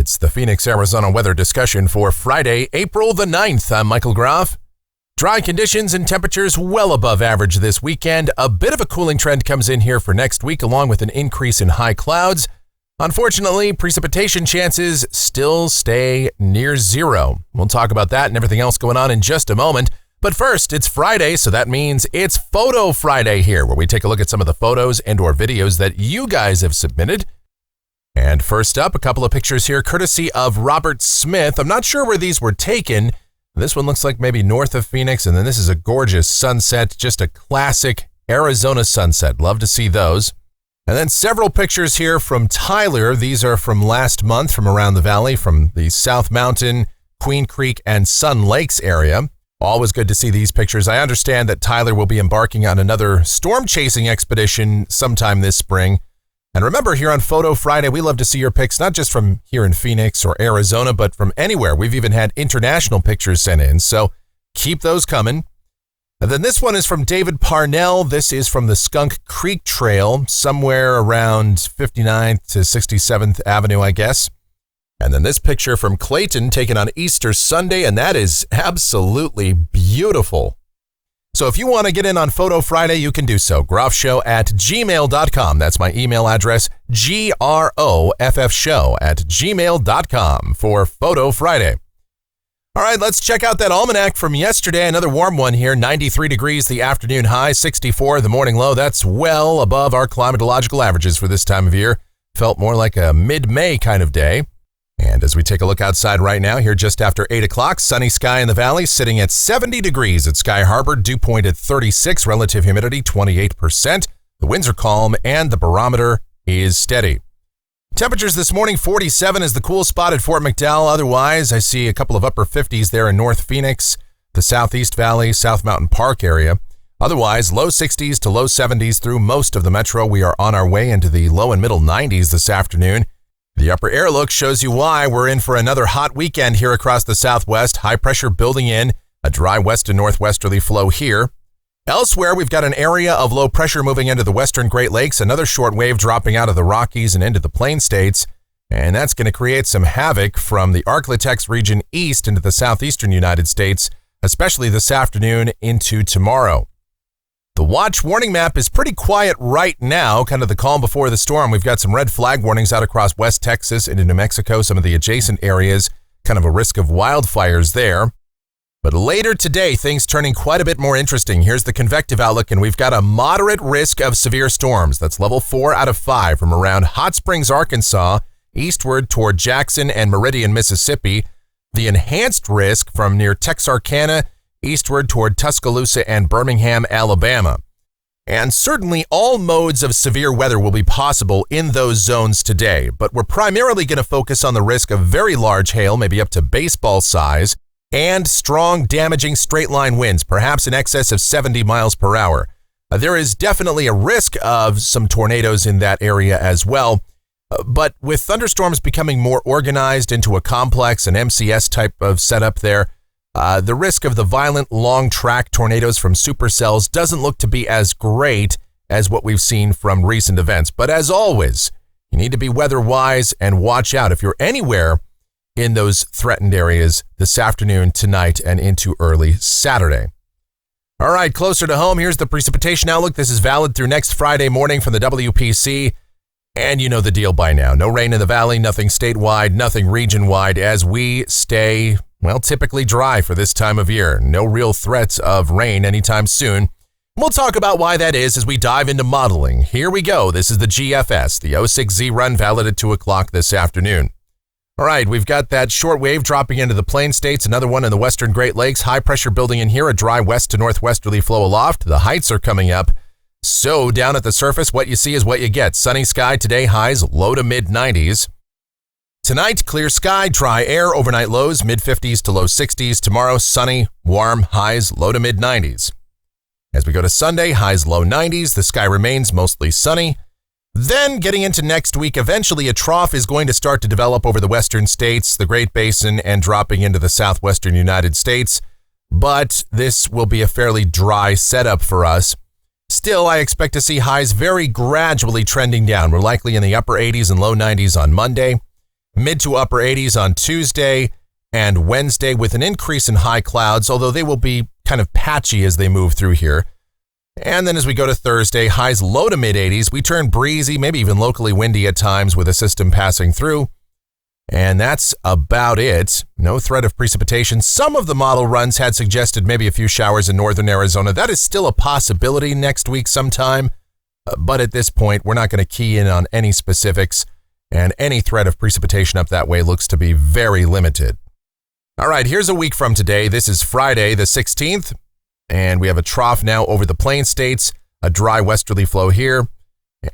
It's the Phoenix, Arizona weather discussion for Friday, April the 9th. I'm Michael Groff. Dry conditions and temperatures well above average this weekend. A bit of a cooling trend comes in here for next week, along with an increase in high clouds. Unfortunately, precipitation chances still stay near zero. We'll talk about that and everything else going on in just a moment. But first, it's Friday, so that means it's Photo Friday here, where we take a look at some of the photos and or videos that you guys have submitted. And first up, a couple of pictures here, courtesy of Robert Smith. I'm not sure where these were taken. This one looks like maybe north of Phoenix, and then this is a gorgeous sunset, just a classic Arizona sunset. Love to see those. And then several pictures here from Tyler. These are from last month from around the valley, from the South Mountain, Queen Creek, and Sun Lakes area. Always good to see these pictures. I understand that Tyler will be embarking on another storm chasing expedition sometime this spring. And remember, here on Photo Friday, we love to see your pics, not just from here in Phoenix or Arizona, but from anywhere. We've even had international pictures sent in, so keep those coming. And then this one is from David Parnell. This is from the Skunk Creek Trail, somewhere around 59th to 67th Avenue, I guess. And then this picture from Clayton, taken on Easter Sunday, and that is absolutely beautiful. So if you want to get in on Photo Friday, you can do so. groffshow@gmail.com. That's my email address, groffshow@gmail.com for Photo Friday. All right, let's check out that almanac from yesterday. Another warm one here, 93 degrees the afternoon high, 64 the morning low. That's well above our climatological averages for this time of year. Felt more like a mid-May kind of day. And as we take a look outside right now, here just after 8 o'clock, sunny sky in the valley, sitting at 70 degrees at Sky Harbor, dew point at 36, relative humidity 28%. The winds are calm and the barometer is steady. Temperatures this morning, 47 is the cool spot at Fort McDowell. Otherwise, I see a couple of upper 50s there in North Phoenix, the Southeast Valley, South Mountain Park area. Otherwise, low 60s to low 70s through most of the metro. We are on our way into the low and middle 90s this afternoon. The upper air look shows you why we're in for another hot weekend here across the Southwest. High pressure building in, a dry west and northwesterly flow here. Elsewhere, we've got an area of low pressure moving into the western Great Lakes, another short wave dropping out of the Rockies and into the Plain States. And that's going to create some havoc from the Arklatex region east into the southeastern United States, especially this afternoon into tomorrow. The watch warning map is pretty quiet right now, kind of the calm before the storm. We've got some red flag warnings out across West Texas into New Mexico, some of the adjacent areas, kind of a risk of wildfires there. But later today, things turning quite a bit more interesting. Here's the convective outlook, and we've got a moderate risk of severe storms. That's level 4 out of 5 from around Hot Springs, Arkansas, eastward toward Jackson and Meridian, Mississippi. The enhanced risk from near Texarkana eastward toward Tuscaloosa and Birmingham, Alabama. And certainly all modes of severe weather will be possible in those zones today, but we're primarily going to focus on the risk of very large hail, maybe up to baseball size, and strong, damaging straight-line winds, perhaps in excess of 70 miles per hour. There is definitely a risk of some tornadoes in that area as well, but with thunderstorms becoming more organized into a complex, an MCS type of setup there, the risk of the violent long-track tornadoes from supercells doesn't look to be as great as what we've seen from recent events. But as always, you need to be weather-wise and watch out if you're anywhere in those threatened areas this afternoon, tonight, and into early Saturday. All right, closer to home, here's the precipitation outlook. This is valid through next Friday morning from the WPC. And you know the deal by now. No rain in the valley, nothing statewide, nothing region-wide as we stay, well, typically dry for this time of year. No real threats of rain anytime soon. We'll talk about why that is as we dive into modeling. Here we go. This is the GFS, the 06Z run, valid at 2 o'clock this afternoon. All right, we've got that short wave dropping into the Plain States, another one in the western Great Lakes. High pressure building in here, a dry west to northwesterly flow aloft. The heights are coming up. So down at the surface, what you see is what you get. Sunny sky today, highs low to mid 90s. Tonight, clear sky, dry air, overnight lows, mid-50s to low 60s. Tomorrow, sunny, warm, highs, low to mid-90s. As we go to Sunday, highs low 90s. The sky remains mostly sunny. Then, getting into next week, eventually a trough is going to start to develop over the western states, the Great Basin, and dropping into the southwestern United States. But this will be a fairly dry setup for us. Still, I expect to see highs very gradually trending down. We're likely in the upper 80s and low 90s on Monday. Mid to upper 80s on Tuesday and Wednesday with an increase in high clouds, although they will be kind of patchy as they move through here. And then as we go to Thursday, highs low to mid 80s. We turn breezy, maybe even locally windy at times with a system passing through. And that's about it. No threat of precipitation. Some of the model runs had suggested maybe a few showers in northern Arizona. That is still a possibility next week sometime. But at this point, we're not going to key in on any specifics. And any threat of precipitation up that way looks to be very limited. All right, here's a week from today. This is Friday, the 16th. And we have a trough now over the plain states. A dry westerly flow here.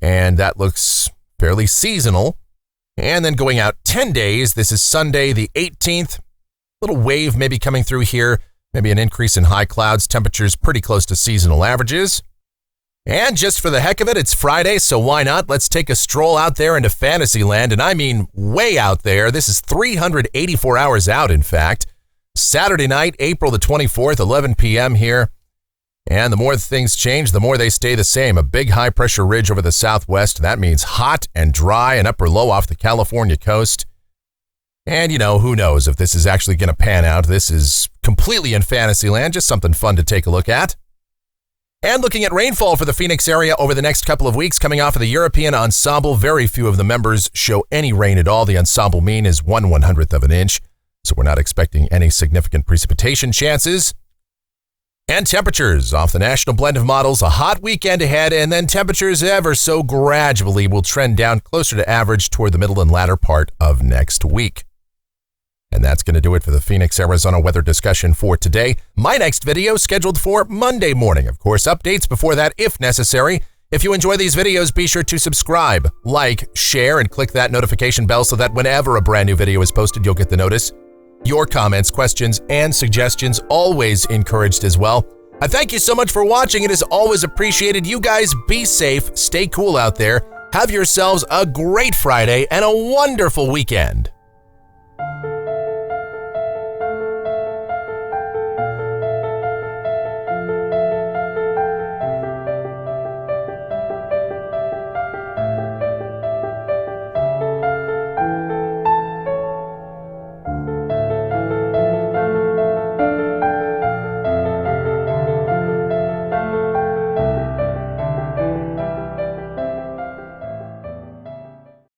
And that looks fairly seasonal. And then going out 10 days, this is Sunday, the 18th. Little wave maybe coming through here. Maybe an increase in high clouds. Temperatures pretty close to seasonal averages. And just for the heck of it, it's Friday, so why not? Let's take a stroll out there into Fantasyland, and I mean way out there. This is 384 hours out, in fact. Saturday night, April the 24th, 11 p.m. here. And the more things change, the more they stay the same. A big high-pressure ridge over the southwest. That means hot and dry and upper low off the California coast. And, who knows if this is actually going to pan out. This is completely in Fantasyland, just something fun to take a look at. And looking at rainfall for the Phoenix area over the next couple of weeks, coming off of the European ensemble, very few of the members show any rain at all. The ensemble mean is 1/100th of an inch, so we're not expecting any significant precipitation chances. And temperatures off the national blend of models, a hot weekend ahead, and then temperatures ever so gradually will trend down closer to average toward the middle and latter part of next week. And that's going to do it for the Phoenix, Arizona weather discussion for today. My next video scheduled for Monday morning. Of course, updates before that if necessary. If you enjoy these videos, be sure to subscribe, like, share, and click that notification bell so that whenever a brand new video is posted, you'll get the notice. Your comments, questions, and suggestions always encouraged as well. I thank you so much for watching. It is always appreciated. You guys be safe, stay cool out there, have yourselves a great Friday and a wonderful weekend.